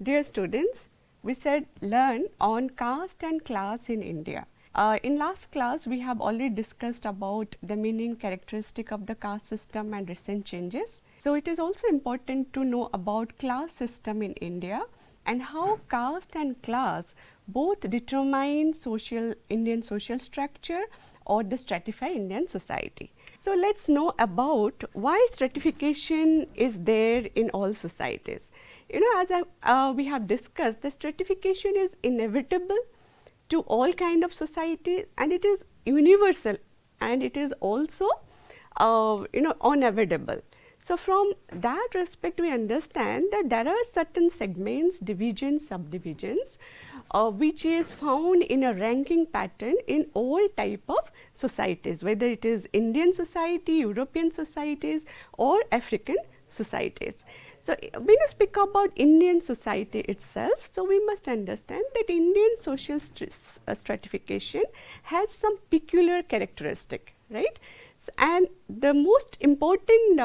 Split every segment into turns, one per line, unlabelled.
Dear students, we said learn on caste and class in India. In last class, we have already discussed about the meaning characteristic of the caste system and recent changes. So, it is also important to know about class system in India and how caste and class both determine Indian social structure or the stratified Indian society. So, let us know about why stratification is there in all societies. As we have discussed, the stratification is inevitable to all kind of society, and it is universal, and it is also unavoidable. So, from that respect, we understand that there are certain segments, divisions, subdivisions, which is found in a ranking pattern in all type of societies, whether it is Indian society, European societies or African societies. So, when you speak about Indian society itself, so we must understand that Indian social stratification has some peculiar characteristic, right? And the most important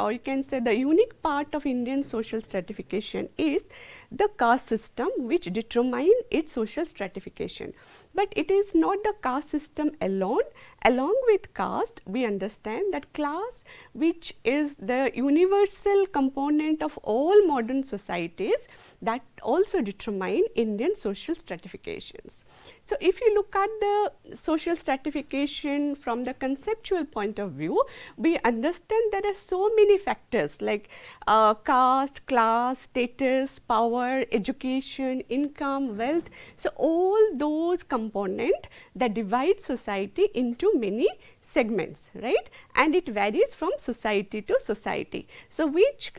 you can say the unique part of Indian social stratification is the caste system, which determine its social stratification. But it is not the caste system alone. Along with caste, we understand that class, which is the universal component of all modern societies, that also determine Indian social stratifications. So, if you look at the social stratification from the conceptual point of view, we understand there are so many factors like caste, class, status, power, education, income, wealth. So, all those components that divide society into many segments, right, and it varies from society to society. So, which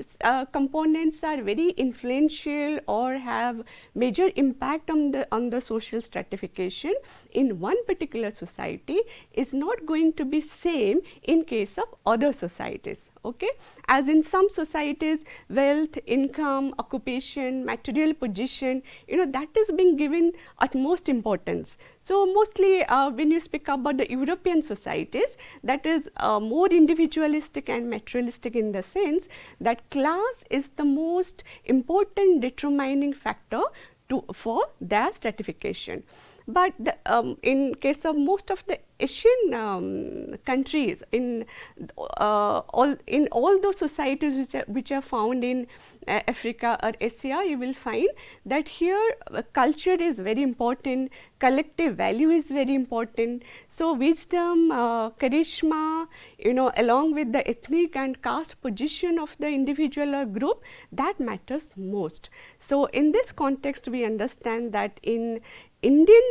components are very influential or have major impact on the social stratification in one particular society is not going to be same in case of other societies. Okay, as in some societies, wealth, income, occupation, material position, that is being given utmost importance. So, mostly when you speak about the European societies, that is more individualistic and materialistic in the sense that class is the most important determining factor for their stratification. But in case of most of the Asian countries, in all those societies which are found in Africa or Asia, you will find that here culture is very important, collective value is very important. So, wisdom, charisma, along with the ethnic and caste position of the individual or group, that matters most. So, in this context, we understand that in Indian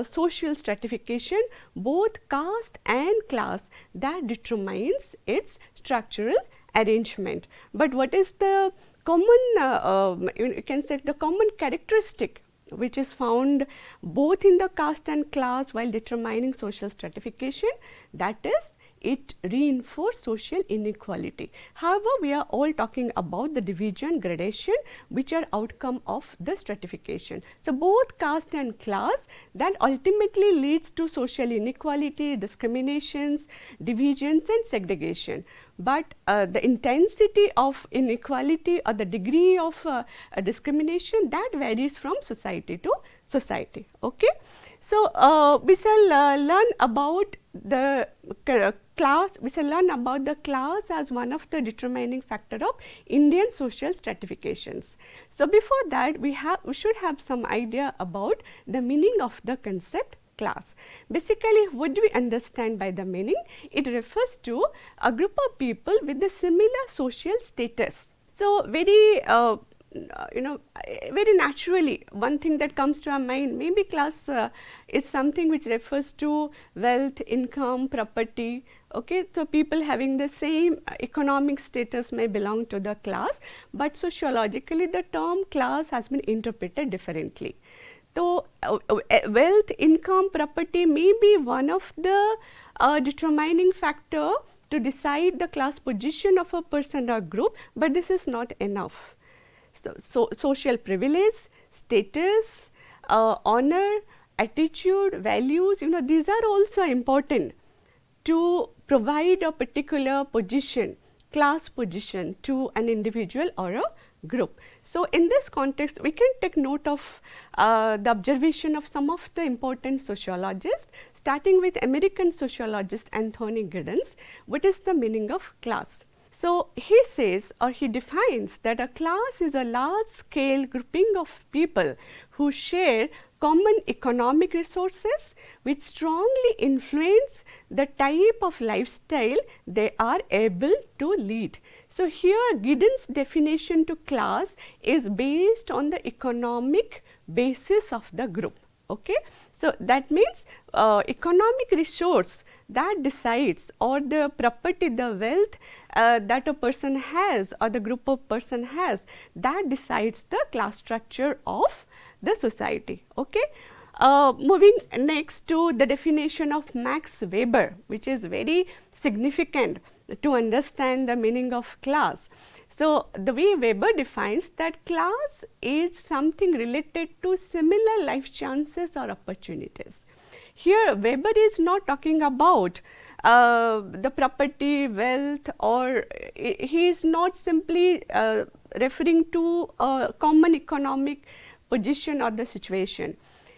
social stratification, both caste and class, that determines its structural arrangement. But what is the common, you can say the common characteristic which is found both in the caste and class while determining social stratification? That is, it reinforces social inequality. However, we are all talking about the division, gradation, which are outcome of the stratification. So, both caste and class, that ultimately leads to social inequality, discriminations, divisions and segregation. But the intensity of inequality or the degree of discrimination, that varies from society to society. Okay. So, we shall learn about the class, we shall learn about the class as one of the determining factor of Indian social stratifications. So, before that we should have some idea about the meaning of the concept class. Basically, what do we understand by the meaning? It refers to a group of people with the similar social status. So, very very naturally, one thing that comes to our mind, maybe class is something which refers to wealth, income, property. Okay, so people having the same economic status may belong to the class, but sociologically the term class has been interpreted differently. So, wealth, income, property may be one of the determining factor to decide the class position of a person or group, but this is not enough. So, social privilege, status, honor, attitude, values, these are also important to provide a particular position, class position to an individual or a group. So in this context, we can take note of the observation of some of the important sociologists, starting with American sociologist Anthony Giddens. What is the meaning of class? So he says, or he defines, that a class is a large scale grouping of people who share common economic resources which strongly influence the type of lifestyle they are able to lead. So here Giddens' definition to class is based on the economic basis of the group. Okay? So that means economic resource that decides, or the property, the wealth that a person has or the group of person has, that decides the class structure of the society. Okay? Moving next to the definition of Max Weber, which is very significant to understand the meaning of class. So the way Weber defines that class is something related to similar life chances or opportunities. Here Weber is not talking about the property, wealth, or he is not simply referring to a common economic position or the situation.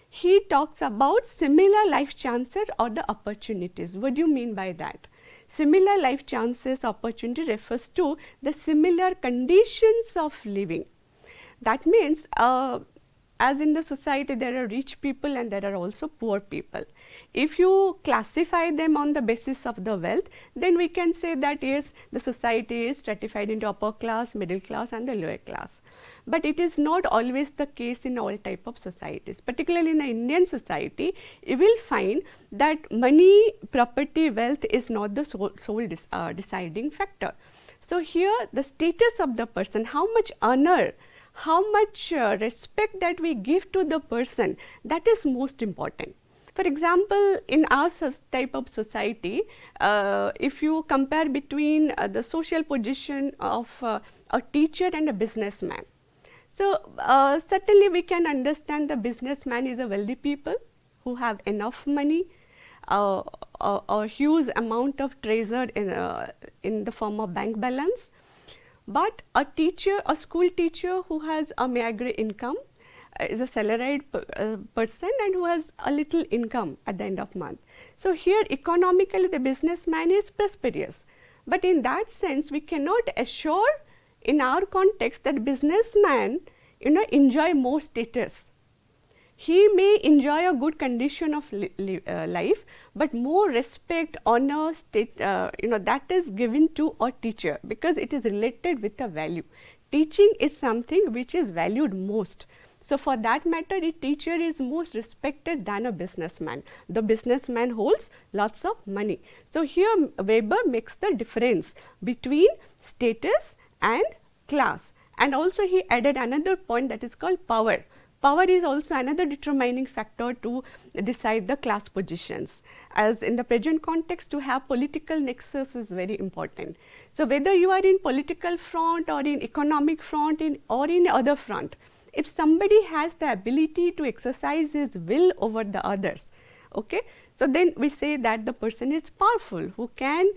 He talks about similar life chances or the opportunities. What do you mean by that? Similar life chances, opportunity refers to the similar conditions of living. That means as in the society there are rich people and there are also poor people. If you classify them on the basis of the wealth, then we can say that yes, the society is stratified into upper class, middle class and the lower class. But it is not always the case in all type of societies. Particularly in the Indian society, you will find that money, property, wealth is not the sole deciding factor. So here the status of the person, how much honor, how much respect that we give to the person, that is most important. For example, in our type of society, if you compare between the social position of a teacher and a businessman, so certainly we can understand the businessman is a wealthy people who have enough money, a huge amount of treasure in the form of bank balance. But a teacher, a school teacher who has a meager income, is a salaried person and who has a little income at the end of month. So here economically the businessman is prosperous, but in that sense we cannot assure in our context that businessman enjoy more status. He may enjoy a good condition of life, but more respect, honor, that is given to a teacher because it is related with a value. Teaching is something which is valued most. So for that matter, a teacher is most respected than a businessman. The businessman holds lots of money. So here Weber makes the difference between status and class. And also he added another point, that is called power. Power is also another determining factor to decide the class positions. As in the present context, to have political nexus is very important. So whether you are in political front or in economic front or in other front, if somebody has the ability to exercise his will over the others, okay, so then we say that the person is powerful, who can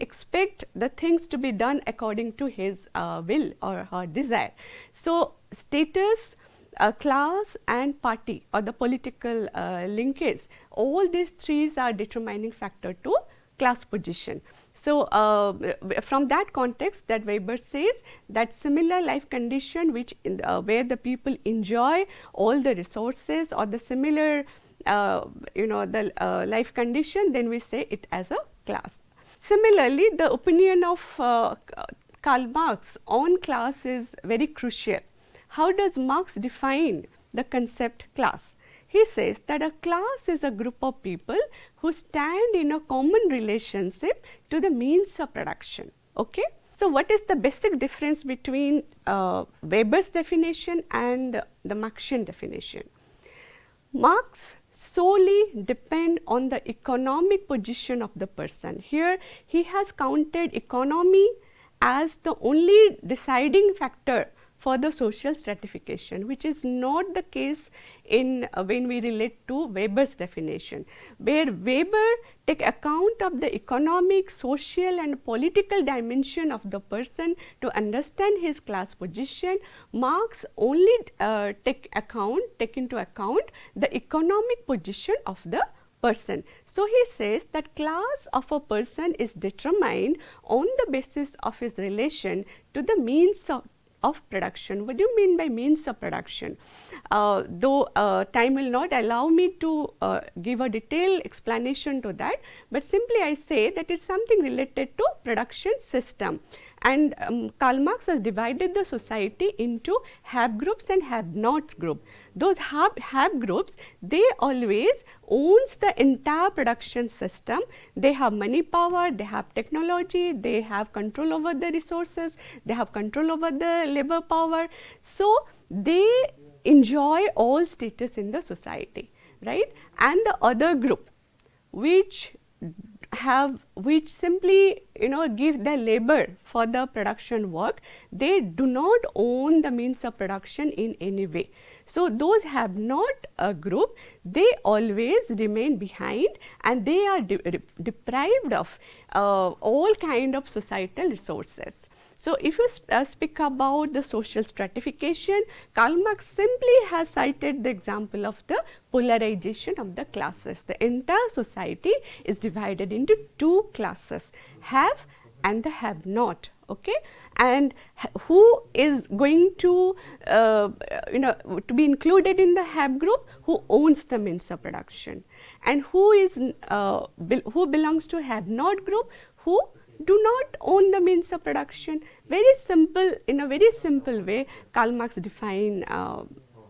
expect the things to be done according to his will or her desire. So status, class and party or the political linkage, all these three are determining factor to class position. So from that context, that Weber says that similar life condition which where the people enjoy all the resources or the similar life condition, then we say it as a class. Similarly, the opinion of Karl Marx on class is very crucial. How does Marx define the concept class? He says that a class is a group of people who stand in a common relationship to the means of production. Okay? So what is the basic difference between Weber's definition and the Marxian definition? Marx solely depend on the economic position of the person. Here he has counted economy as the only deciding factor for the social stratification, which is not the case in when we relate to Weber's definition, where Weber take account of the economic, social and political dimension of the person to understand his class position. Marx only take into account the economic position of the person. So, he says that class of a person is determined on the basis of his relation to the means of production. What do you mean by means of production? Though time will not allow me to give a detailed explanation to that, but simply I say that it's something related to production system. And Karl Marx has divided the society into have groups and have nots group. Those have groups, they always owns the entire production system. They have money power, they have technology, they have control over the resources, they have control over the labor power. So, they enjoy all status in the society, right? And the other group which simply give the labor for the production work, they do not own the means of production in any way. So, those have not a group, they always remain behind and they are deprived of all kind of societal resources. So, if you speak about the social stratification, Karl Marx simply has cited the example of the polarization of the classes. The entire society is divided into two classes, have and the have not. Okay, and who is going to to be included in the have group? Who owns the means of production, and who is who belongs to have not group? Who do not own the means of production. Very simple, in a very simple way, Karl Marx define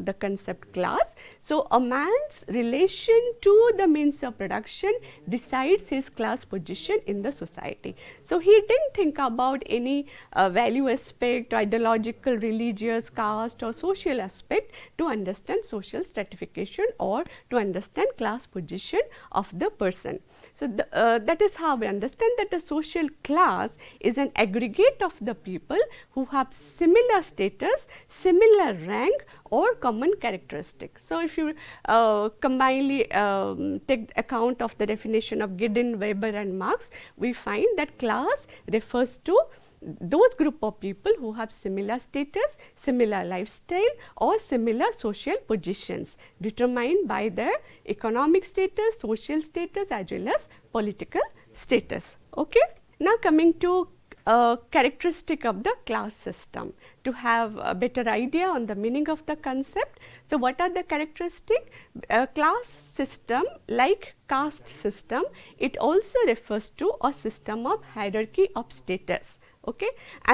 the concept class. So, a man's relation to the means of production decides his class position in the society. So, he didn't think about any value aspect, ideological, religious, caste or social aspect to understand social stratification or to understand class position of the person. So, that is how we understand that a social class is an aggregate of the people who have similar status, similar rank or common characteristics. So, if you combinedly take account of the definition of Giddens, Weber and Marx, we find that class refers to those group of people who have similar status, similar lifestyle or similar social positions determined by their economic status, social status as well as political status. Okay. Now, coming to characteristic of the class system, to have a better idea on the meaning of the concept. So, what are the characteristics? Class system, like caste system, it also refers to a system of hierarchy of status. Okay,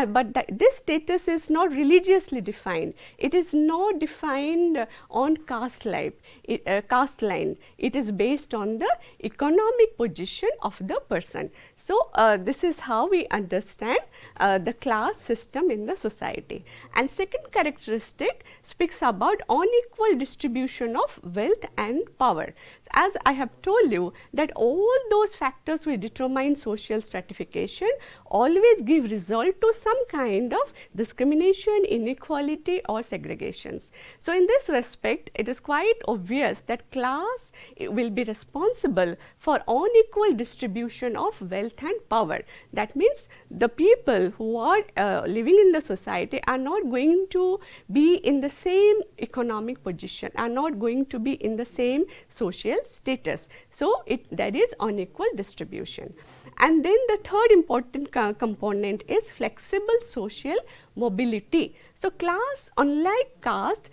but this status is not religiously defined. It is not defined on caste line. It is based on the economic position of the person. So, this is how we understand the class system in the society. And second characteristic speaks about unequal distribution of wealth and power. As I have told you that all those factors which determine social stratification always give result to some kind of discrimination, inequality or segregations. So, in this respect, it is quite obvious that class will be responsible for unequal distribution of wealth and power. That means, the people who are living in the society are not going to be in the same economic position, are not going to be in the same social status. So, there is unequal distribution. And then the third important component is flexible social mobility. So, class, unlike caste,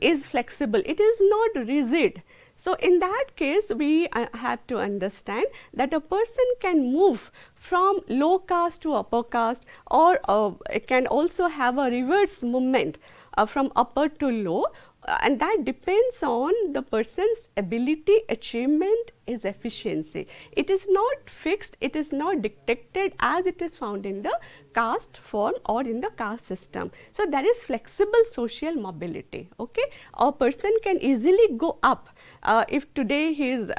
is flexible, it is not rigid. So, in that case, we have to understand that a person can move from low caste to upper caste, or it can also have a reverse movement from upper to low, and that depends on the person's ability, achievement, his efficiency. It is not fixed, it is not dictated as it is found in the caste form or in the caste system. So, there is flexible social mobility. Okay? A person can easily go up. If today he is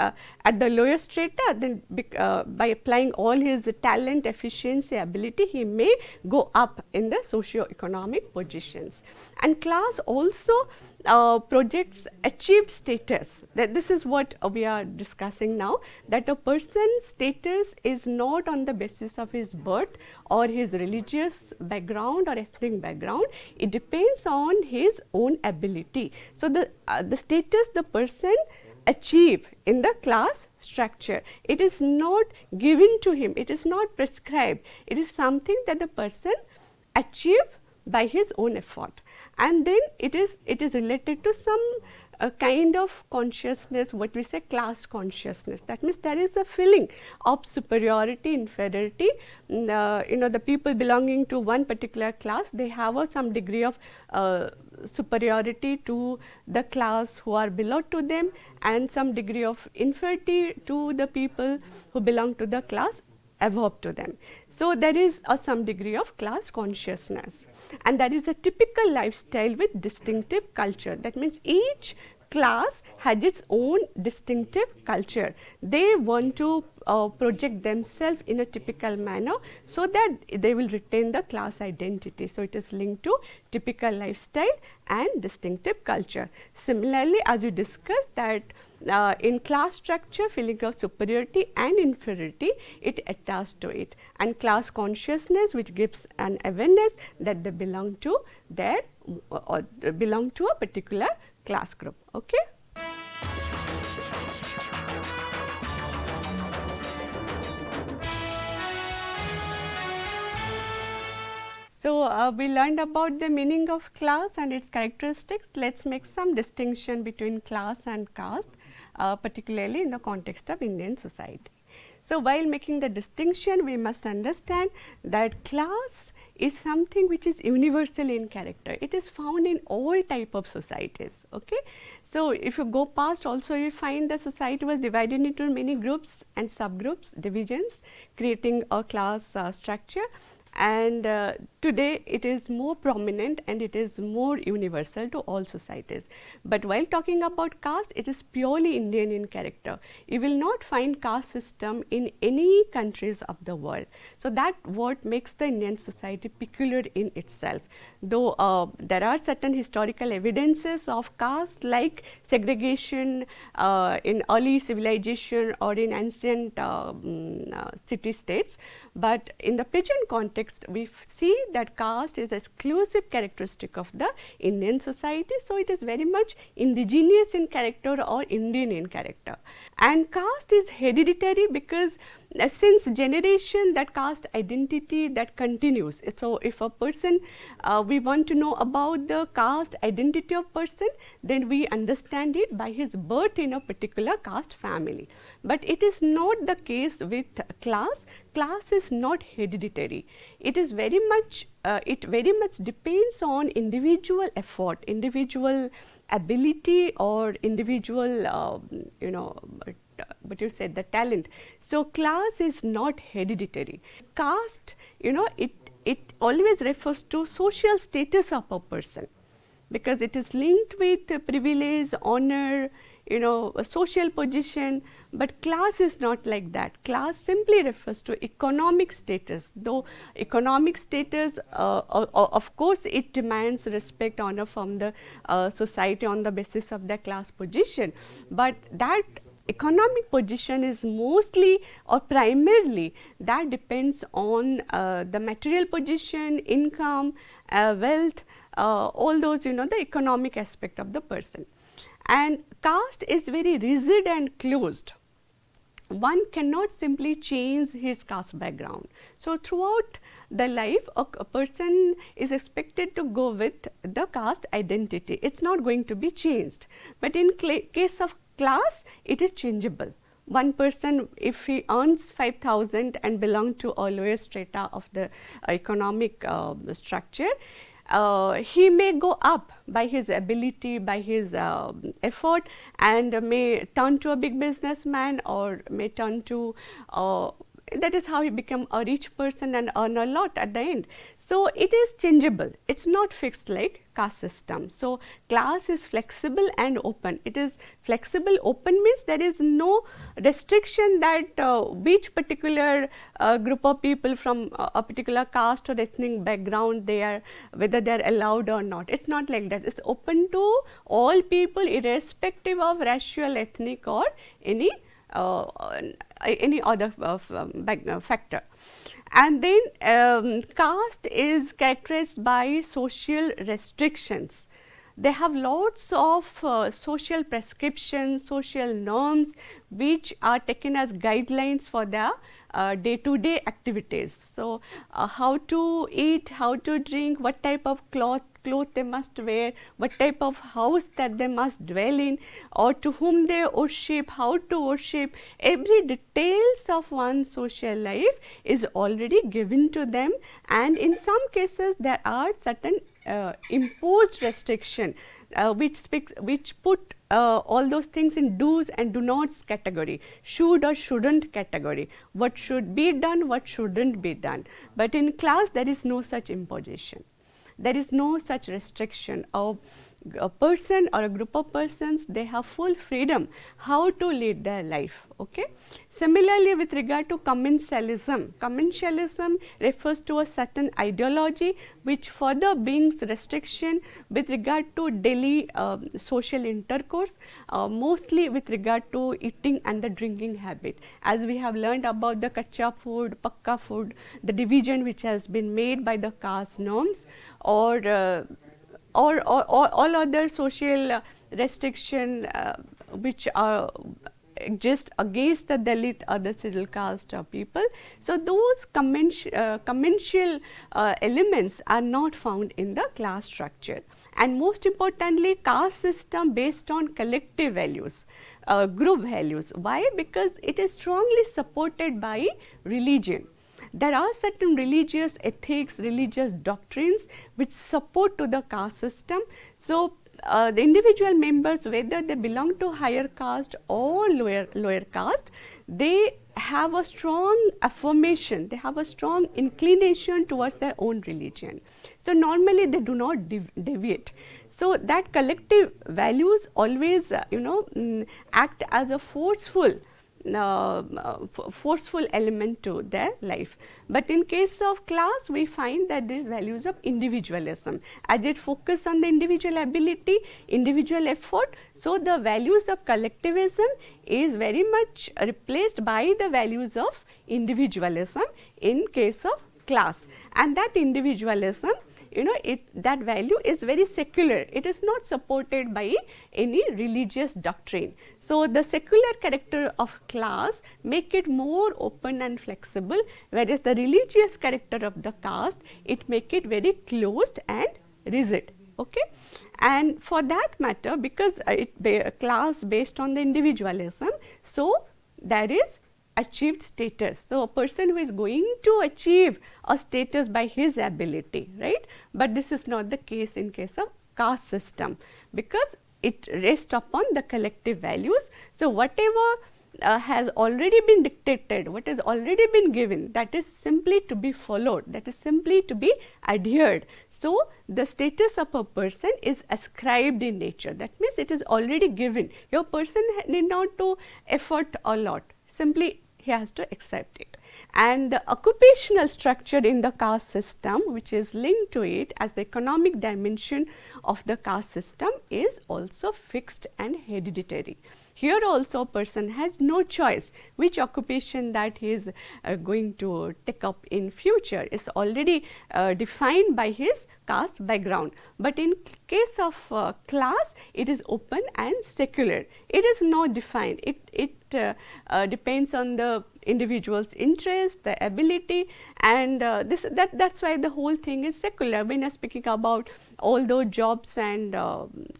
at the lower strata, then by applying all his talent, efficiency, ability, he may go up in the socio-economic positions. And class also projects achieved status. That this is what we are discussing now, that a person's status is not on the basis of his birth or his religious background or ethnic background. It depends on his own ability. So the status the person achieve in the class structure, it is not given to him, it is not prescribed, it is something that the person achieve by his own effort. And then it is related to some kind of consciousness, what we say class consciousness. That means there is a feeling of superiority, inferiority. The people belonging to one particular class, they have some degree of superiority to the class who are below to them, and some degree of inferiority to the people who belong to the class above to them. So there is some degree of class consciousness, and that is a typical lifestyle with distinctive culture. That means each class had its own distinctive culture. They want to project themselves in a typical manner so that they will retain the class identity. So it is linked to typical lifestyle and distinctive culture. Similarly, as we discussed that in class structure, feeling of superiority and inferiority, it attached to it, and class consciousness, which gives an awareness that they belong to their belong to a particular class group. Okay. So we learned about the meaning of class and its characteristics. Let's make some distinction between class and caste, particularly in the context of Indian society. So while making the distinction, we must understand that class is something which is universal in character. It is found in all type of societies. Okay. So if you go past also, you find the society was divided into many groups and subgroups, divisions, creating a class structure. And today it is more prominent and it is more universal to all societies. But while talking about caste, it is purely Indian in character. You will not find caste system in any countries of the world. So that what makes the Indian society peculiar in itself. Though there are certain historical evidences of caste, like segregation in early civilization or in ancient city states, but in the present context, we see that caste is exclusive characteristic of the Indian society. So it is very much indigenous in character or Indian in character. And caste is hereditary because since generation that caste identity that continues. So if a person, we want to know about the caste identity of person, then we understand it by his birth in a particular caste family. But it is not the case with class. Class is not hereditary. It is very much, it very much depends on individual effort, individual ability or individual, what you said, the talent. So class is not hereditary. Caste, it always refers to social status of a person, because it is linked with privilege, honor, a social position. But class is not like that. Class simply refers to economic status. Though economic status, of course, it demands respect, honor from the society on the basis of their class position. But that economic position is mostly or primarily that depends on the material position, income, wealth, all those, the economic aspect of the person. And caste is very rigid and closed. One cannot simply change his caste background. So throughout the life, a person is expected to go with the caste identity. It's not going to be changed. But in case of class, it is changeable. One person, if he earns 5,000 and belong to a lower strata of the economic structure, he may go up by his ability, by his effort, and may turn to a big businessman or may turn to that is how he become a rich person and earn a lot at the end. So it is changeable, it's not fixed like caste system. So class is flexible and open. It is flexible, open means there is no restriction that which particular group of people from a particular caste or ethnic background they are, whether they are allowed or not. It's not like that. It's open to all people irrespective of racial, ethnic or any other factor. And then caste is characterized by social restrictions. They have lots of social prescriptions, social norms which are taken as guidelines for their day-to-day activities. So how to eat, how to drink, what type of cloth they must wear, what type of house that they must dwell in, or to whom they worship, how to worship. Every details of one's social life is already given to them, and in some cases there are certain imposed restriction which put all those things in do's and do nots category, should or shouldn't category, what should be done, what shouldn't be done. But in class there is no such imposition. There is no such restriction. A person or a group of persons, they have full freedom how to lead their life. Okay. Similarly, with regard to commensalism, commensalism refers to a certain ideology which further brings restriction with regard to daily social intercourse, mostly with regard to eating and the drinking habit. As we have learned about the kacha food, pakka food, the division which has been made by the caste norms, or all other social restriction which are exist against the Dalit or the scheduled caste people. So those commensal elements are not found in the class structure. And most importantly, caste system based on collective values, group values. Why? Because it is strongly supported by religion. There are certain religious ethics, religious doctrines which support to the caste system. So the individual members, whether they belong to higher caste or lower caste, they have a strong affirmation, they have a strong inclination towards their own religion. So normally they do not deviate. So that collective values always act as a forceful element to their life. But in case of class, we find that these values of individualism, as it focus on the individual ability, individual effort, so the values of collectivism is very much replaced by the values of individualism in case of class. And that individualism, that value is very secular. It is not supported by any religious doctrine. So the secular character of class make it more open and flexible, whereas the religious character of the caste, it make it very closed and rigid. Okay. And for that matter, because class based on the individualism, so there is achieved status. So a person who is going to achieve a status by his ability, right? But this is not the case in case of caste system, because it rests upon the collective values. So whatever has already been dictated, what has already been given, that is simply to be followed, that is simply to be adhered. So the status of a person is ascribed in nature. That means it is already given. Your person need not to effort a lot, simply he has to accept it. And the occupational structure in the caste system, which is linked to it as the economic dimension of the caste system, is also fixed and hereditary. Here also a person has no choice which occupation that he is going to take up in future is already defined by his caste background. But in case of class, it is open and secular. It is not defined. It depends on the individual's interest, the ability, and that's why the whole thing is secular. When you are speaking about all those jobs and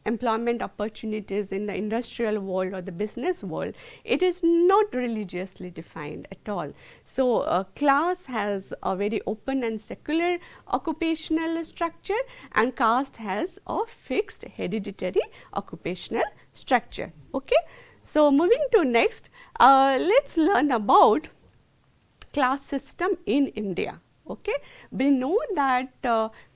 employment opportunities in the industrial world or the business world, it is not religiously defined at all. So class has a very open and secular occupational structure, and caste has a fixed hereditary occupational structure. Okay. So moving to next, let's learn about class system in India. Okay, we know that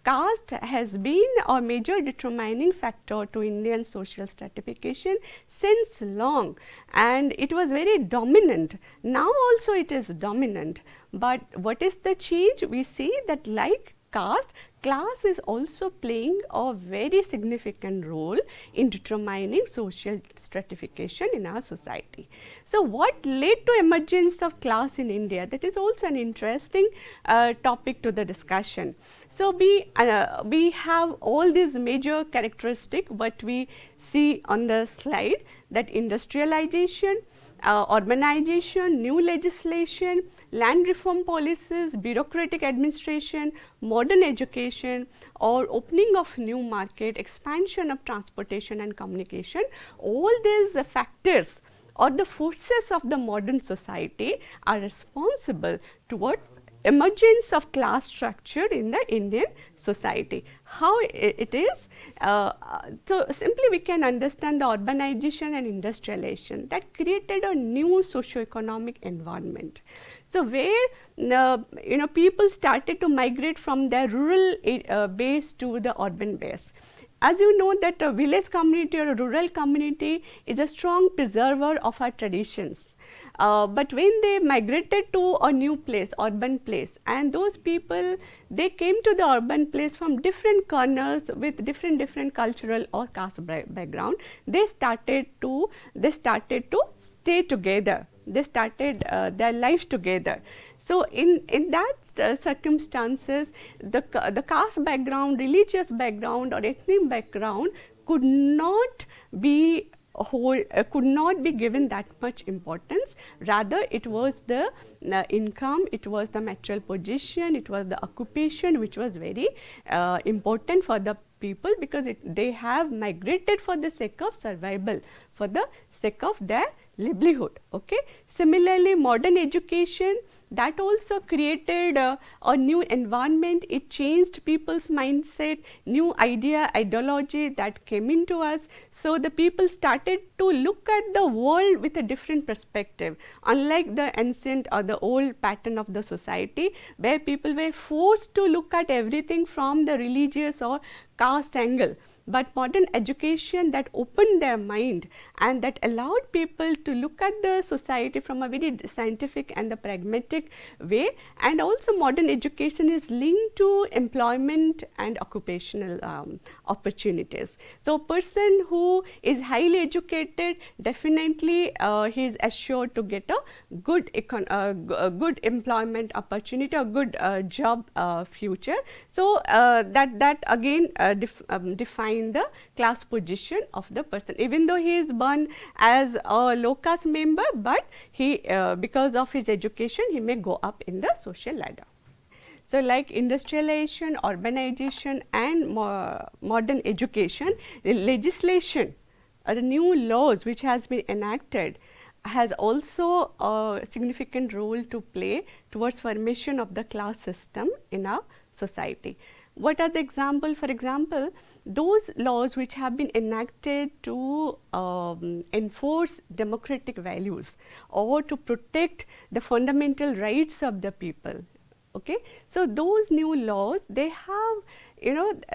caste has been a major determining factor to Indian social stratification since long, and it was very dominant. Now also it is dominant, but what is the change? We see that like caste, class is also playing a very significant role in determining social stratification in our society. So, what led to emergence of class in India? That is also an interesting topic to the discussion. So, we have all these major characteristics what we see on the slide, that industrialization, urbanization, new legislation, land reform policies, bureaucratic administration, modern education, or opening of new market, expansion of transportation and communication, all these factors or the forces of the modern society are responsible towards emergence of class structure in the Indian society. How it is? So, simply we can understand the urbanization and industrialization that created a new socio-economic environment. So, where people started to migrate from their rural base to the urban base. As you know that a village community or a rural community is a strong preserver of our traditions. But when they migrated to a new place, urban place, and those people, they came to the urban place from different corners with different cultural or caste background, they started to stay together. They started their lives together. So, in that circumstances, the caste background, religious background or ethnic background could not be could not be given that much importance. Rather, it was the income, it was the material position, it was the occupation which was very important for the people, because they have migrated for the sake of survival, for the sake of their livelihood. Okay. Similarly, modern education, that also created a new environment. It changed people's mindset, new ideology that came into us. So, the people started to look at the world with a different perspective, unlike the ancient or the old pattern of the society, where people were forced to look at everything from the religious or caste angle. But modern education that opened their mind and that allowed people to look at the society from a very scientific and the pragmatic way. And also modern education is linked to employment and occupational opportunities. So, a person who is highly educated, definitely he is assured to get a good good employment opportunity, a good job future. So, that again defines the class position of the person, even though he is born as a low caste member, but he because of his education he may go up in the social ladder. So, like industrialization, urbanization and modern education, legislation or the new laws which has been enacted has also a significant role to play towards formation of the class system in our society. What are the example? For example, those laws which have been enacted to enforce democratic values or to protect the fundamental rights of the people. Okay. So, those new laws, they have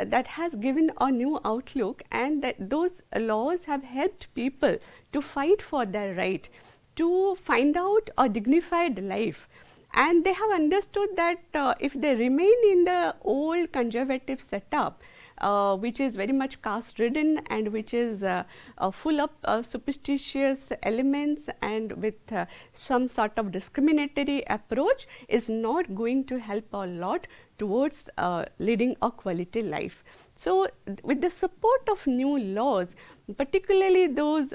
that has given a new outlook, and that those laws have helped people to fight for their right, to find out a dignified life. And they have understood that if they remain in the old conservative setup, which is very much caste ridden and which is full of superstitious elements and with some sort of discriminatory approach, is not going to help a lot towards leading a quality life. So, with the support of new laws, particularly those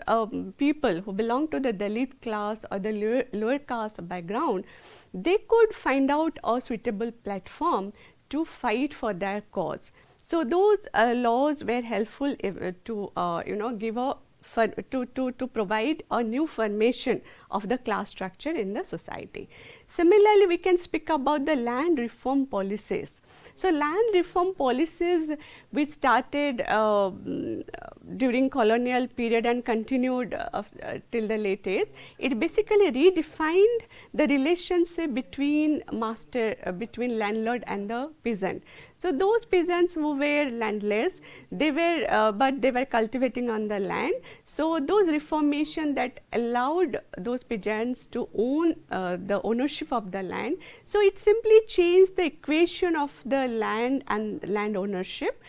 people who belong to the Dalit class or the lower caste background, they could find out a suitable platform to fight for their cause. So, those laws were helpful to give a to provide a new formation of the class structure in the society. Similarly, we can speak about the land reform policies. So land reform policies which started during colonial period and continued till the late age, it basically redefined the relationship between between landlord and the peasant. So those peasants who were landless, they were but they were cultivating on the land. So those reformation that allowed those peasants to own the ownership of the land. So it simply changed the equation of the land and land ownership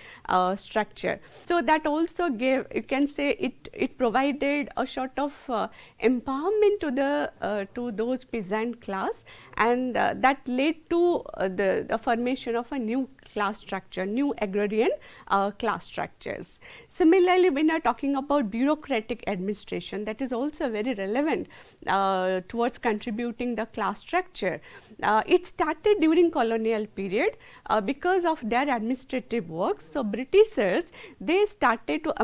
structure. So that also gave, you can say, it provided a sort of empowerment to the to those peasant class, and that led to the formation of a new class structure, new agrarian class structures. Similarly, when we are talking about bureaucratic administration, that is also very relevant towards contributing the class structure. It started during colonial period because of their administrative work. So Britishers, they started to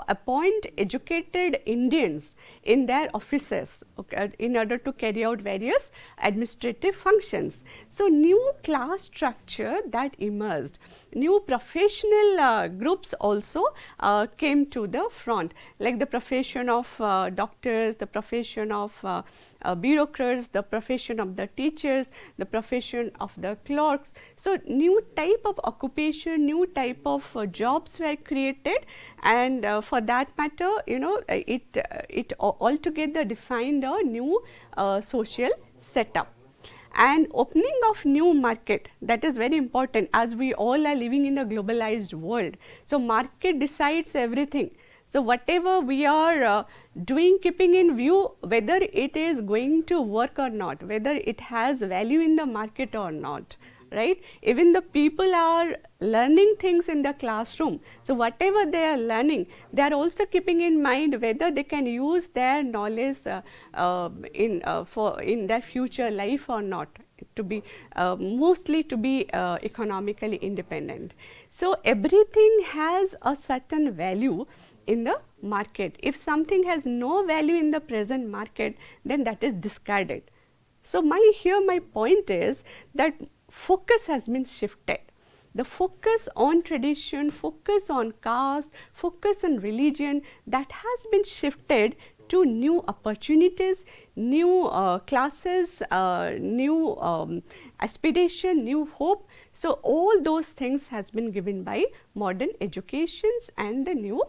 appoint educated Indians in their offices, okay, in order to carry out various administrative functions. So new class structure that emerged, new professional groups also came to the front, like the profession of doctors, the profession of bureaucrats, the profession of the teachers, the profession of the clerks. So new type of occupation, new type of jobs were created, and for that matter, you know, it altogether defined a new social setup. And opening of new market, that is very important, as we all are living in a globalized world. So market decides everything. So whatever we are doing, keeping in view whether it is going to work or not, whether it has value in the market or not, right? Even the people are learning things in the classroom. So whatever they are learning, they are also keeping in mind whether they can use their knowledge in their future life or not, to be mostly to be economically independent. So everything has a certain value in the market. If something has no value in the present market, then that is discarded. So my point is that focus has been shifted. The focus on tradition, focus on caste, focus on religion, that has been shifted to new opportunities, new classes, new aspiration, new hope. So all those things has been given by modern educations and the new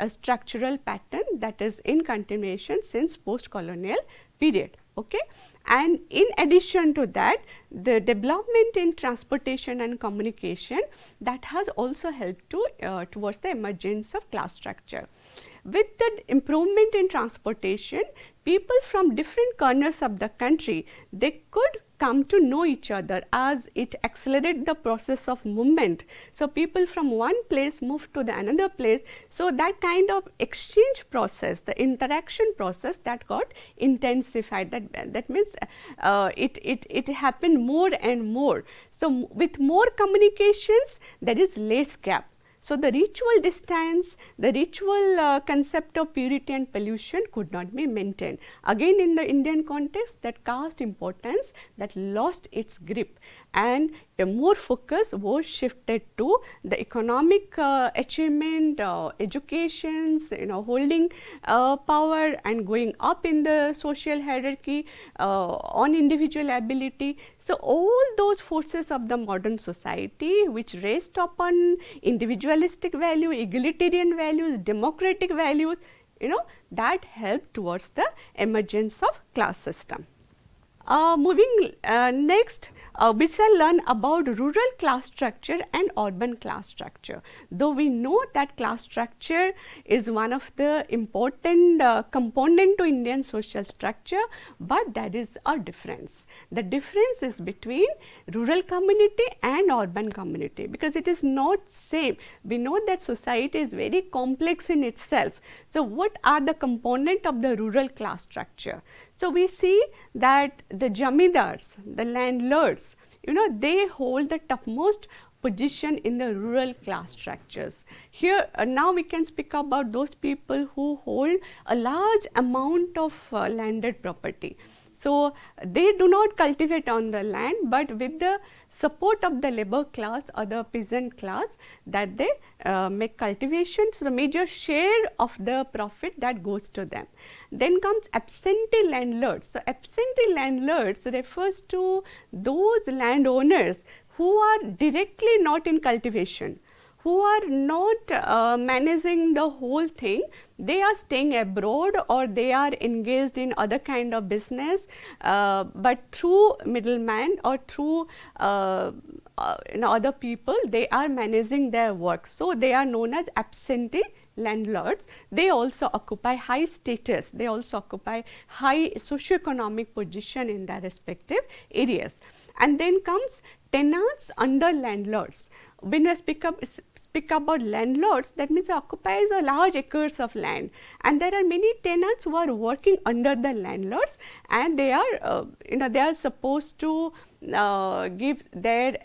structural pattern that is in continuation since post-colonial period. Okay? And in addition to that, the development in transportation and communication, that has also helped to towards the emergence of class structure. With the improvement in transportation, people from different corners of the country, they could come to know each other as it accelerated the process of movement. So people from one place moved to the another place. So that kind of exchange process, the interaction process, that got intensified. That means it happened more and more. So with more communications, there is less gap. So the ritual distance, the ritual concept of purity and pollution could not be maintained. Again, in the Indian context, that caste importance that lost its grip, and a more focus was shifted to the economic achievement, educations, holding power and going up in the social hierarchy on individual ability. So all those forces of the modern society which rest upon individualistic value, egalitarian values, democratic values, that helped towards the emergence of class system. Moving next, we shall learn about rural class structure and urban class structure. Though we know that class structure is one of the important component to Indian social structure, but there is a difference. The difference is between rural community and urban community, because it is not same. We know that society is very complex in itself. So what are the component of the rural class structure? So we see that the jamidars, the landlords, they hold the topmost position in the rural class structures. Here now we can speak about those people who hold a large amount of landed property. So they do not cultivate on the land, but with the support of the labor class or the peasant class, that they make cultivation. So the major share of the profit that goes to them. Then comes absentee landlords. So absentee landlords refers to those landowners who are directly not in cultivation, who are not managing the whole thing. They are staying abroad or they are engaged in other kind of business, but through middleman or through other people, they are managing their work. So they are known as absentee landlords. They also occupy high status, they also occupy high socioeconomic position in their respective areas. And then comes tenants under landlords. When we speak about landlords, that means occupies a large acres of land, and there are many tenants who are working under the landlords, and they are they are supposed to give their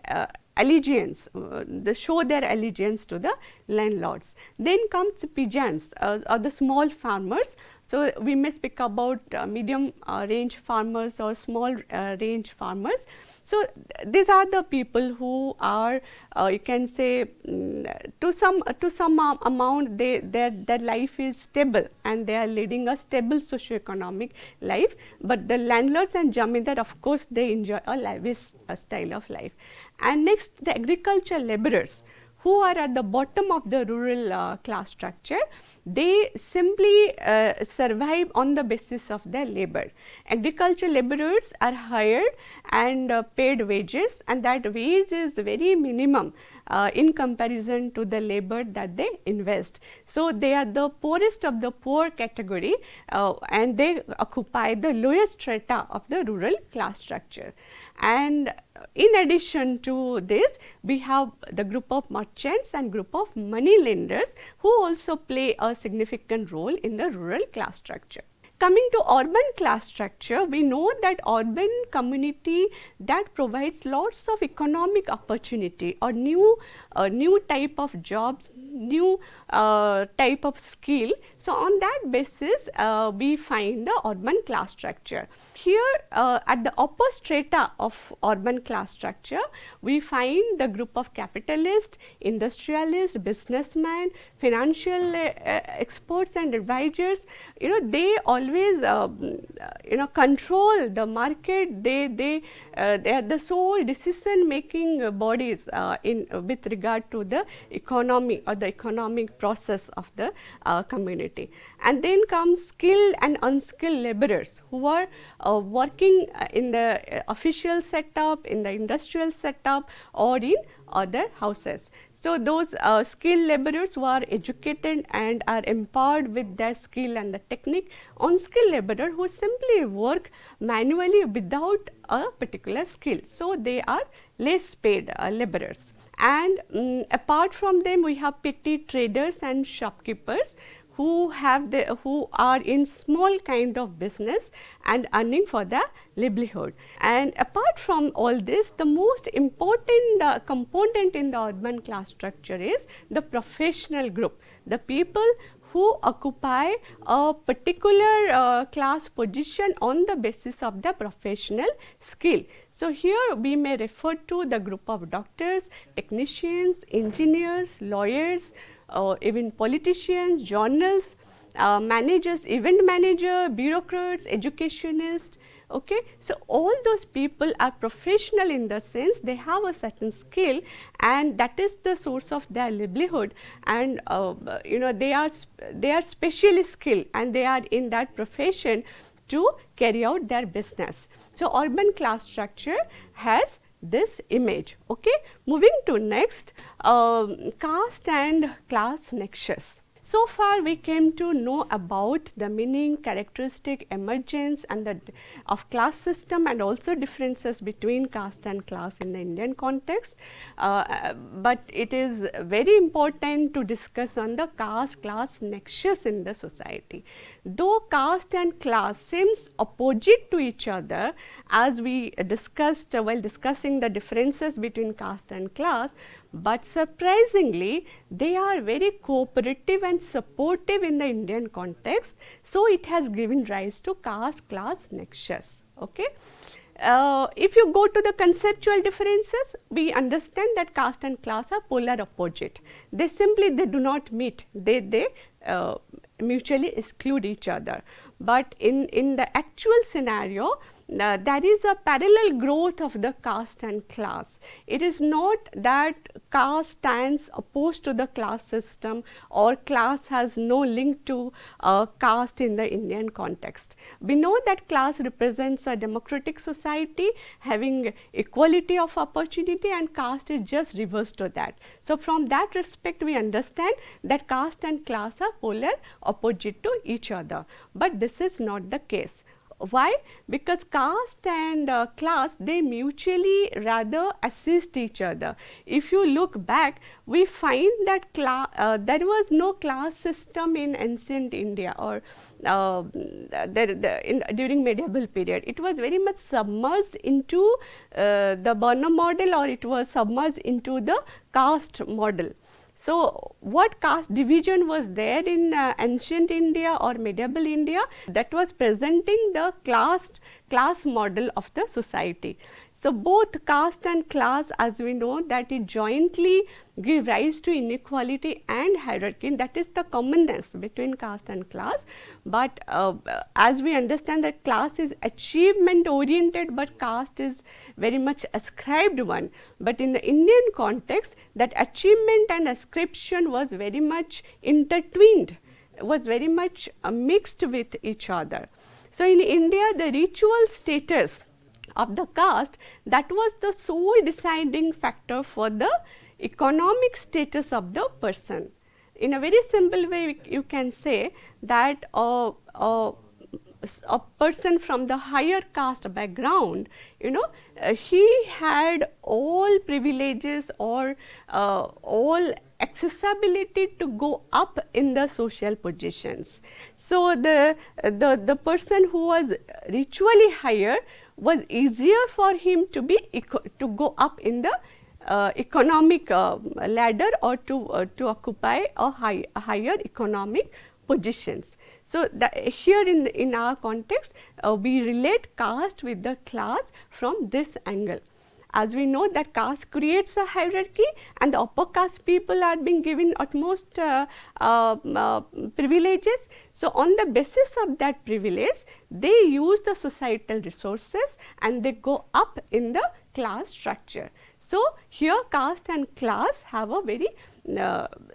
allegiance, they show their allegiance to the landlords. Then comes the peasants or the small farmers. So we may speak about medium range farmers or small range farmers. So these are the people who are you can say to some amount their life is stable and they are leading a stable socio-economic life, but the landlords and jamindar, of course, they enjoy a lavish style of life. And next, the agricultural laborers, who are at the bottom of the rural class structure. They simply survive on the basis of their labor. Agricultural laborers are hired and paid wages, and that wage is very minimum in comparison to the labor that they invest. So they are the poorest of the poor category, and they occupy the lowest strata of the rural class structure. And in addition to this, we have the group of merchants and group of money lenders who also play a significant role in the rural class structure. Coming to urban class structure, we know that urban community that provides lots of economic opportunity or new type of jobs, new type of skill. So on that basis, we find the urban class structure. Here at the upper strata of urban class structure, we find the group of capitalists, industrialists, businessmen, financial experts and advisors. They always control the market. They are the sole decision making bodies with regard to the economy or the economic process of the community. And then comes skilled and unskilled laborers who are working in the official setup, in the industrial setup, or in other houses. So those skilled laborers who are educated and are empowered with their skill and the technique, unskilled laborer who simply work manually without a particular skill. So they are less paid laborers. And apart from them, we have petty traders and shopkeepers who are in small kind of business and earning for their livelihood. And apart from all this, the most important component in the urban class structure is the professional group, the people who occupy a particular class position on the basis of the professional skill. So here we may refer to the group of doctors, technicians, engineers, lawyers, even politicians, journalists, managers, event manager, bureaucrats, educationists. Okay, so all those people are professional in the sense they have a certain skill, and that is the source of their livelihood. And they are specially skilled, and they are in that profession to carry out their business. So urban class structure has this image. Okay, moving to next, caste and class nexus. So far we came to know about the meaning, characteristic, emergence and of class system, and also differences between caste and class in the Indian context. But it is very important to discuss on the caste-class nexus in the society. Though caste and class seems opposite to each other, as we discussed while discussing the differences between caste and class, but surprisingly they are very cooperative and supportive in the Indian context. So it has given rise to caste-class nexus. Okay. If you go to the conceptual differences, we understand that caste and class are polar opposite. They do not meet. They mutually exclude each other. But in the actual scenario, there is a parallel growth of the caste and class. It is not that caste stands opposed to the class system or class has no link to caste in the Indian context. We know that class represents a democratic society having equality of opportunity, and caste is just reverse to that. So, from that respect we understand that caste and class are polar opposite to each other, but this is not the case. Why? Because caste and class, they mutually rather assist each other. If you look back, we find that there was no class system in ancient India or during medieval period. It was very much submerged into the Varna model, or it was submerged into the caste model. So, what caste division was there in ancient India or medieval India? That was presenting the class model of the society. So, both caste and class, as we know, that it jointly give rise to inequality and hierarchy. That is the commonness between caste and class. But as we understand that class is achievement oriented, but caste is very much ascribed one. But in the Indian context, that achievement and ascription was very much intertwined, was very much mixed with each other. So, in India, the ritual status of the caste, that was the sole deciding factor for the economic status of the person. In a very simple way, you can say that a person from the higher caste background, he had all privileges or all accessibility to go up in the social positions. So, the person who was ritually higher, was easier for him to go up in the economic ladder, or to occupy a higher economic positions. So, here in our context, we relate caste with the class from this angle. As we know that caste creates a hierarchy, and the upper caste people are being given utmost privileges. So, on the basis of that privilege, they use the societal resources and they go up in the class structure. So, here caste and class have a very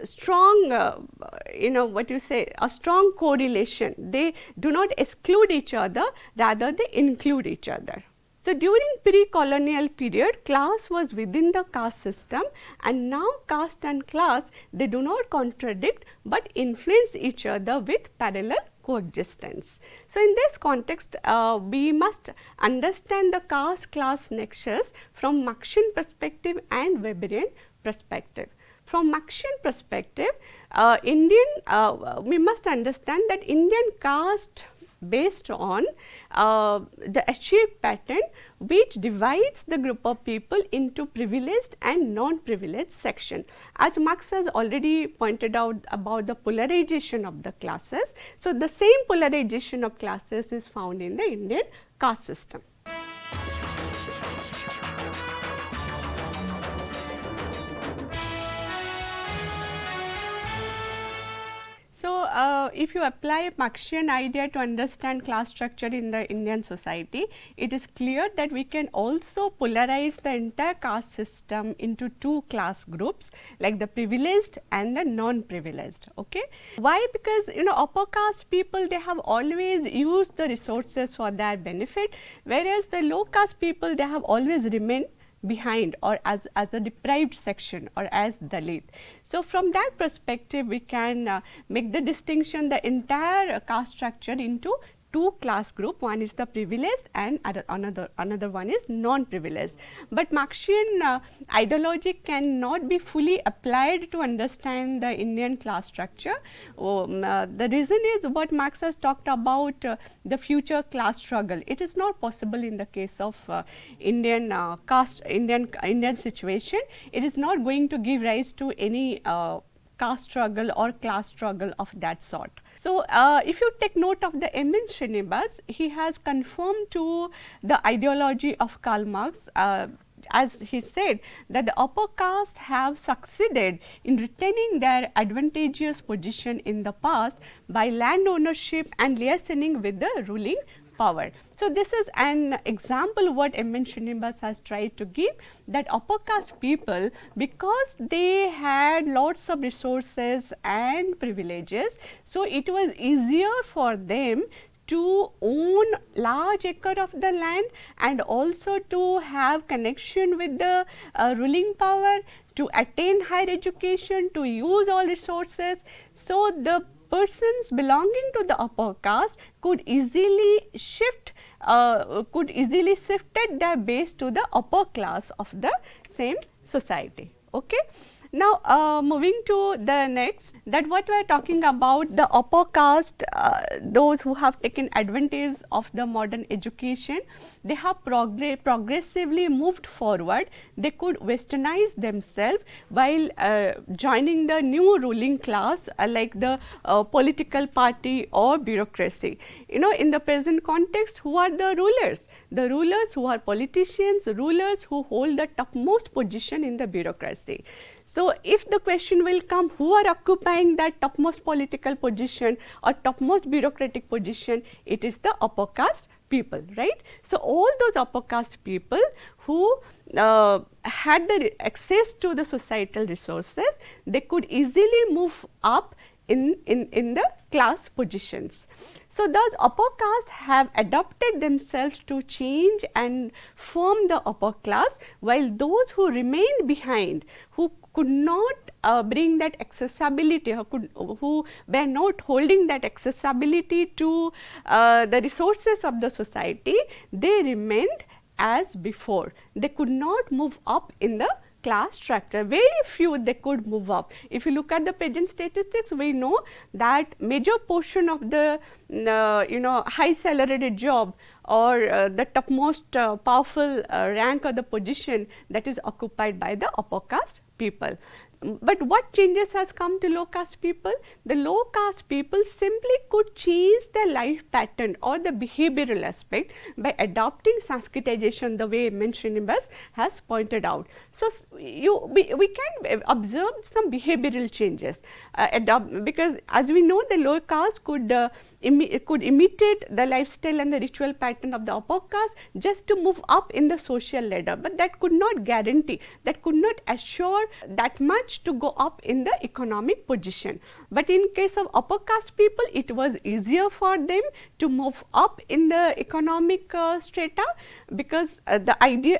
strong, a strong correlation. They do not exclude each other, rather they include each other. So, during pre-colonial period, class was within the caste system, and now caste and class, they do not contradict, but influence each other with parallel coexistence. So, in this context, we must understand the caste-class nexus from Marxian perspective and Weberian perspective. From Marxian perspective, we must understand that Indian caste based on the achieved pattern, which divides the group of people into privileged and non-privileged section. As Marx has already pointed out about the polarization of the classes, so the same polarization of classes is found in the Indian caste system. So, if you apply Marxian idea to understand class structure in the Indian society, it is clear that we can also polarize the entire caste system into two class groups, like the privileged and the non-privileged. Okay? Why? Because upper caste people, they have always used the resources for their benefit, whereas the low caste people, they have always remained behind, or as a deprived section, or as Dalit. So, from that perspective, we can make the distinction, the entire caste structure into two class group. One is the privileged and another one is non-privileged. But Marxian ideology cannot be fully applied to understand the Indian class structure. The reason is what Marx has talked about, the future class struggle. It is not possible in the case of Indian Indian situation. It is not going to give rise to any caste struggle or class struggle of that sort. So, if you take note of the M.N. Srinivas, he has conformed to the ideology of Karl Marx, as he said that the upper caste have succeeded in retaining their advantageous position in the past by land ownership and liaising with the ruling power. So, this is an example what M.N. Srinivas has tried to give, that upper caste people, because they had lots of resources and privileges, so it was easier for them to own large acre of the land and also to have connection with the ruling power, to attain higher education, to use all resources. So, the persons belonging to the upper caste could easily shift their base to the upper class of the same society. Okay. Now, moving to the next, that what we are talking about, the upper caste, those who have taken advantage of the modern education, they have progressively moved forward. They could westernize themselves while joining the new ruling class like the political party or bureaucracy. You know, in the present context, who are the rulers? The rulers who are politicians, rulers who hold the topmost position in the bureaucracy. So, if the question will come, who are occupying that topmost political position or topmost bureaucratic position, it is the upper caste people, right. So, all those upper caste people who had the access to the societal resources, they could easily move up in the class positions. So, those upper caste have adapted themselves to change and form the upper class, while those who remained behind, who could not bring that accessibility, who were not holding that accessibility to the resources of the society, they remained as before. They could not move up in the class structure. Very few they could move up. If you look at the present statistics, we know that major portion of the high salaried job or the topmost powerful rank or the position, that is occupied by the upper caste people. But what changes has come to low caste people? The low caste people simply could change their life pattern or the behavioral aspect by adopting Sanskritization, the way M.N. Srinivas has pointed out. So, we can observe some behavioral changes because as we know, the low caste could imitate the lifestyle and the ritual pattern of the upper caste just to move up in the social ladder, but that could not guarantee, that could not assure that much to go up in the economic position. But in case of upper caste people, it was easier for them to move up in the economic strata, because the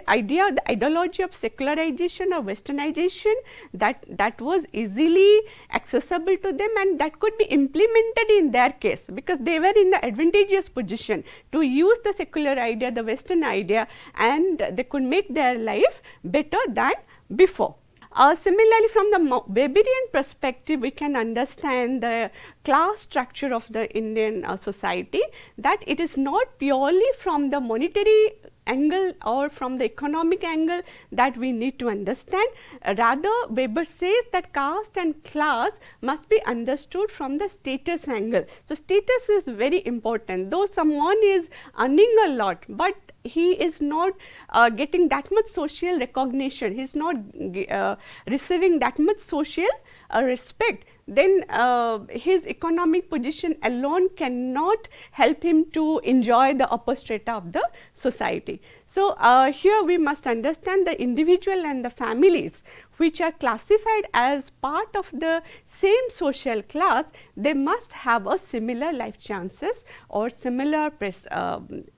ideology of secularization or westernization, that was easily accessible to them, and that could be implemented in their case, because they were in the advantageous position to use the secular idea, the western idea, and they could make their life better than before. Similarly, from the Weberian perspective, we can understand the class structure of the Indian society, that it is not purely from the monetary angle or from the economic angle that we need to understand. Rather, Weber says that caste and class must be understood from the status angle. So, status is very important. Though someone is earning a lot, but he is not getting that much social recognition, he is not receiving that much social respect, then his economic position alone cannot help him to enjoy the upper strata of the society. So, here we must understand the individual and the families which are classified as part of the same social class, they must have a similar life chances or similar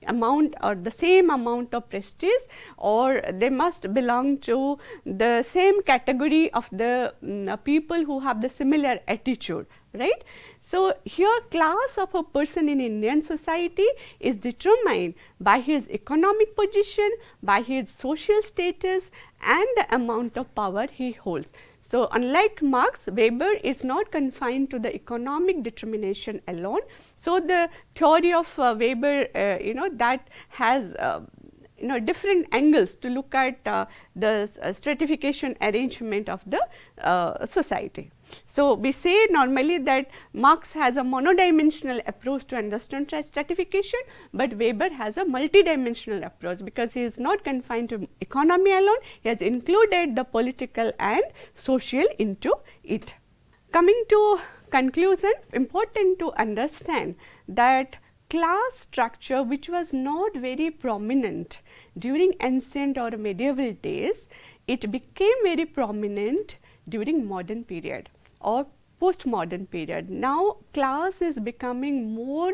amount or the same amount of prestige, or they must belong to the same category of the people who have the similar attitude, right. So, here class of a person in Indian society is determined by his economic position, by his social status and the amount of power he holds. So, unlike Marx, Weber is not confined to the economic determination alone. So, the theory of Weber that has different angles to look at the stratification arrangement of the society. So, we say normally that Marx has a monodimensional approach to understand stratification, but Weber has a multidimensional approach, because he is not confined to economy alone, he has included the political and social into it. Coming to conclusion, important to understand that class structure, which was not very prominent during ancient or medieval days, it became very prominent during modern period or postmodern period. Now, class is becoming more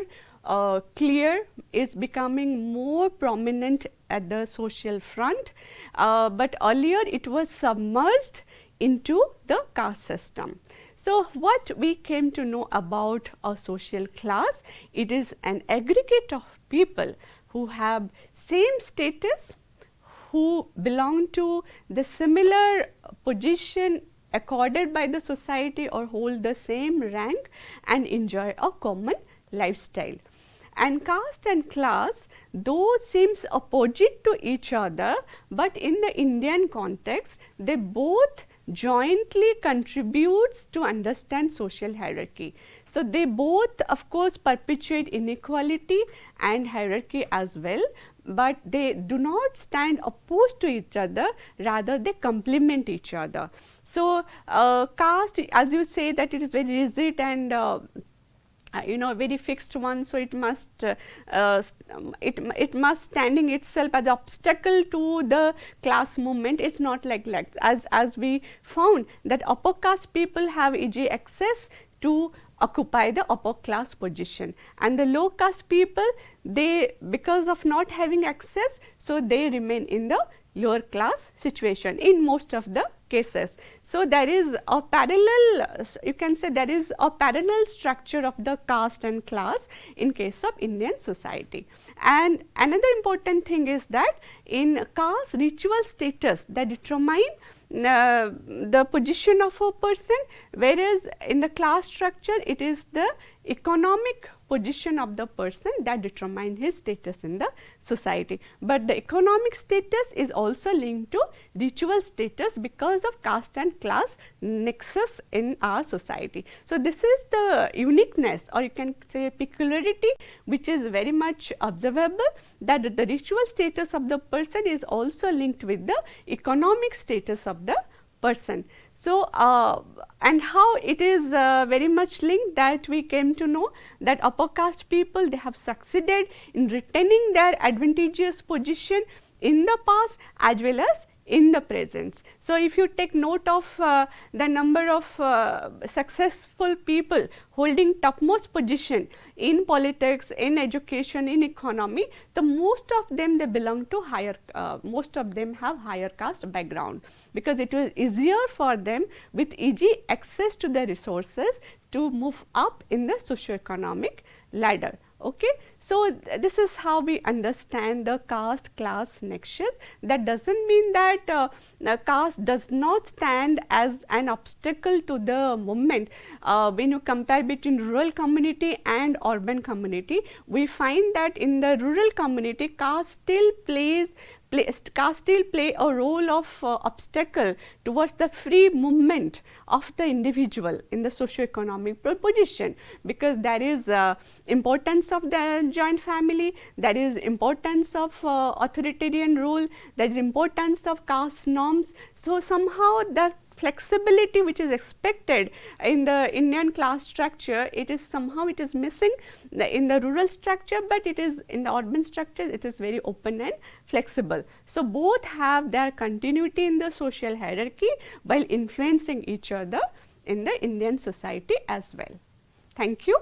clear, is becoming more prominent at the social front, but earlier it was submerged into the caste system. So, what we came to know about a social class, it is an aggregate of people who have same status, who belong to the similar position accorded by the society or hold the same rank and enjoy a common lifestyle. And caste and class, though seems opposite to each other, but in the Indian context, they both jointly contributes to understand social hierarchy. So, they both of course perpetuate inequality and hierarchy as well, but they do not stand opposed to each other, rather they complement each other. So, caste, as you say, that it is very rigid and very fixed one, so it must it must standing itself as obstacle to the class movement. It's not like as we found that upper caste people have easy access to occupy the upper class position, and the low caste people, they, because of not having access, so they remain in the lower class situation in most of the cases. So, there is a parallel, you can say there is a parallel structure of the caste and class in case of Indian society. And another important thing is that in caste, ritual status that determine the position of a person, whereas in the class structure it is the economic position of the person that determine his status in the society. But the economic status is also linked to ritual status because of caste and class nexus in our society. So, this is the uniqueness, or you can say peculiarity, which is very much observable, that the ritual status of the person is also linked with the economic status of the person. So, and how it is very much linked, that we came to know that upper caste people, they have succeeded in retaining their advantageous position in the past as well as in the present. So, if you take note of the number of successful people holding topmost position in politics, in education, in economy, the most of them, they belong to higher, most of them have higher caste background, because it was easier for them with easy access to the resources to move up in the socio-economic ladder. Okay. So, this is how we understand the caste class nexus. That does not mean that caste does not stand as an obstacle to the movement. When you compare between rural community and urban community, we find that in the rural community, caste still play a role of obstacle towards the free movement of the individual in the socio-economic position, because there is importance of the joint family, there is importance of authoritarian rule, there is importance of caste norms. So, somehow the flexibility which is expected in the Indian class structure, it is somehow it is missing in the rural structure, but it is in the urban structure, it is very open and flexible. So, both have their continuity in the social hierarchy while influencing each other in the Indian society as well. Thank you.